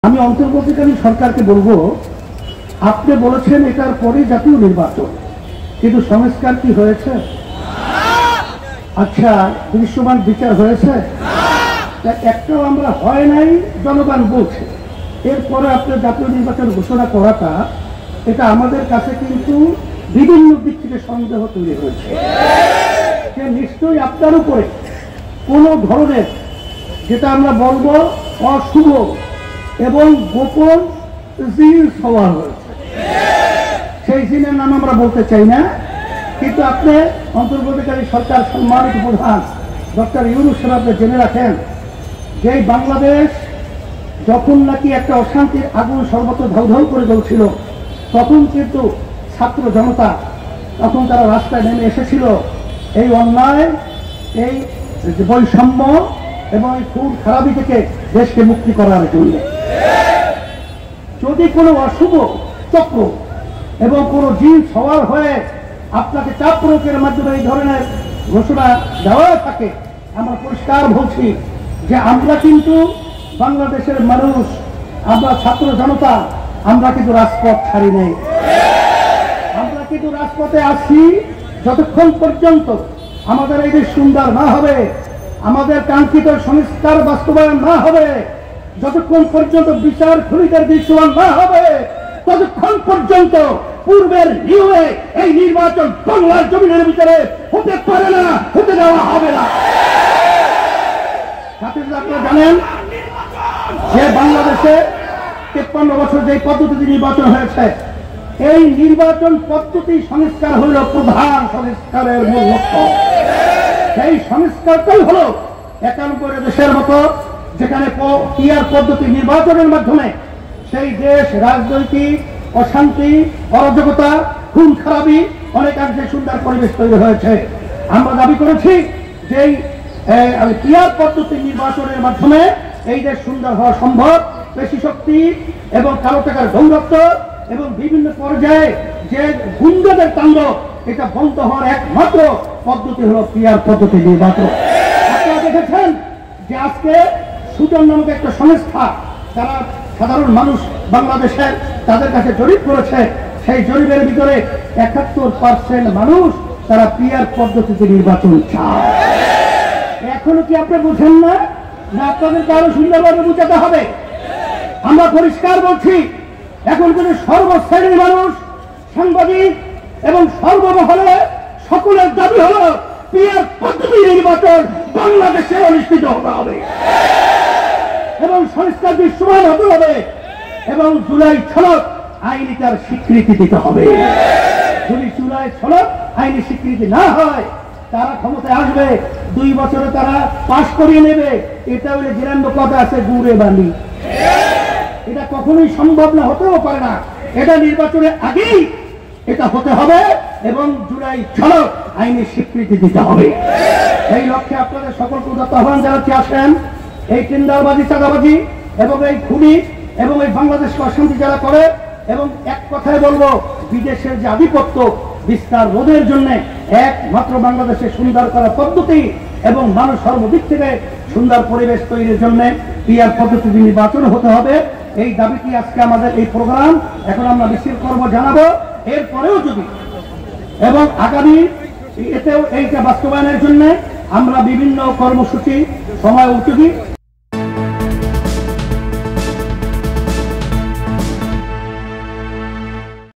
আমি অন্তর্বর্তীকালীন সরকারকে বলবো, আপনি বলেছেন এটার পরে জাতীয় নির্বাচন, কিন্তু সংস্কার কি হয়েছে? আচ্ছা, দৃশ্যমান বিচার হয়েছে? একটাও আমরা হয় নাই, জনগণ বলছে। এরপরে আপনি জাতীয় নির্বাচন ঘোষণা করাটা, এটা আমাদের কাছে কিন্তু বিভিন্ন দিক থেকে সন্দেহ তৈরি হয়েছে যে নিশ্চয়ই আপনার উপরে কোন ধরনের, যেটা আমরা বলবো অশুভ এবং গোপন জিন সওয়ার হয়েছে। সেই জিনের নাম আমরা বলতে চাই না, কিন্তু আপনি অন্তর্বর্তীকালীন সরকার সম্মানিত প্রধান ডক্টর ইউনূস সাহেব আপনি জেনে রাখেন যে বাংলাদেশ যখন নাকি একটা অশান্তির আগুন সর্বত্র ধাউ করে জ্বলছিল, তখন কিন্তু ছাত্র জনতা তখন তারা রাস্তায় নেমে এসেছিল এই অন্যায়, এই বৈষম্য এবং এই খুন খারাপি থেকে দেশকে মুক্তি করার জন্য। যদি কোনো অশুভ চক্র এবং কোনো জিন সওয়ার হয়ে আপনাকে চাপ প্রয়োগের মাধ্যমে এই ধরনের ঘোষণা দেওয়া থাকে, আমরা পরিষ্কার বলছি যে আমরা কিন্তু বাংলাদেশের মানুষ, আমরা ছাত্র জনতা, আমরা কিন্তু রাজপথ ছাড়ি নাই। আমরা কিন্তু রাজপথে আছি যতক্ষণ পর্যন্ত আমাদের এই দেশ সুন্দর না হবে, আমাদের কাঙ্ক্ষিত সংস্কার বাস্তবায়ন না হবে, যতক্ষণ পর্যন্ত বিচার খুনিদের দৃশ্যমান না হবে, ততক্ষণ পর্যন্ত পূর্বের নিয়মে এই নির্বাচন বাংলার জমিনের ভিতরে হতে পারে না, হতে দেওয়া হবে না। আপনারা জানেন যে বাংলাদেশে 53 বছর যে পদ্ধতিতে নির্বাচন হয়েছে, এই নির্বাচন পদ্ধতি সংস্কার হল প্রধান সংস্কারের মূল লক্ষ্য। সেই সংস্কারটাই হল 91 দেশের মতো, যেখানে পিআর পদ্ধতি নির্বাচনের মাধ্যমে সেই দেশ রাজনৈতিক অশান্তি, অরাজকতা, খুন খারাপি অনেকাংশে সুন্দর পরিবেশ তৈরি হয়েছে। আমরা দাবি করেছি যে পিআর পদ্ধতি নির্বাচনের মাধ্যমে এই দেশ সুন্দর হওয়া সম্ভব। পেশি শক্তি এবং কালো টাকার দৌরাত্ম্য এবং বিভিন্ন পর্যায়ে যে গুন্ডাদের তাণ্ডব, এটা বন্ধ হওয়ার একমাত্র পদ্ধতি হলো পিআর পদ্ধতি নির্বাচন। আপনারা দেখেছেন যে আজকে সুজন নামক একটা সংস্থা, যারা সাধারণ মানুষ বাংলাদেশের, তাদের কাছে জরিপ করেছে। সেই জরিপের ভিতরে 71% মানুষ তারা পিআর পদ্ধতিতে নির্বাচন চায়। এখনো কি আপনি বুঝেন না? না আপনাদেরকে আরো সুন্দরভাবে বুঝাতে হবে। আমরা পরিষ্কার বলছি, এখন কিন্তু সর্বশ্রেণীর মানুষ, সাংবাদিক এবং সর্বমহলে সকলের দাবি হলো পিআর পদ্ধতি নির্বাচন বাংলাদেশে অনুষ্ঠিত হতে হবে এবং সংস্কার দৃশ্যমান হতে হবে এবং জুলাই সনদ আইনি তার স্বীকৃতি দিতে হবে। যদি জুলাই সনদ আইনি স্বীকৃতি না হয়, তারা ক্ষমতায় আসবে, 2 বছরে তারা পাশ করিয়ে নেবে। এটা হলে জিরান্ড কথা আছে, গুড়ে বালি। এটা কখনোই সম্ভব না, হতেও পারে না। এটা নির্বাচনের আগেই এটা হতে হবে এবং জুলাই সনদ আইনি স্বীকৃতি দিতে হবে। এই লক্ষ্যে আপনাদের সকলকে উদাত্ত আহ্বান জানাচ্ছি, আসেন এই টেন্ডারবাজি, চাঁদাবাজি এবং এই খুনি এবং এই বাংলাদেশকে অশান্তি যারা করে, এবং এক কথায় বলবো, বিদেশের যে আধিপত্য বিস্তার রোধের জন্য একমাত্র বাংলাদেশে সুন্দর করা পদ্ধতি এবং মানুষ সর্বদিক থেকে সুন্দর পরিবেশ তৈরির জন্য পিআর পদ্ধতি নির্বাচন হতে হবে। এই দাবিটি আজকে আমাদের এই প্রোগ্রাম। এখন আমরা মিছিল করব, জানাবো। এরপরেও যদি এবং আগামী এতেও এইটা বাস্তবায়নের জন্য আমরা বিভিন্ন কর্মসূচি সময় উদ্যোগী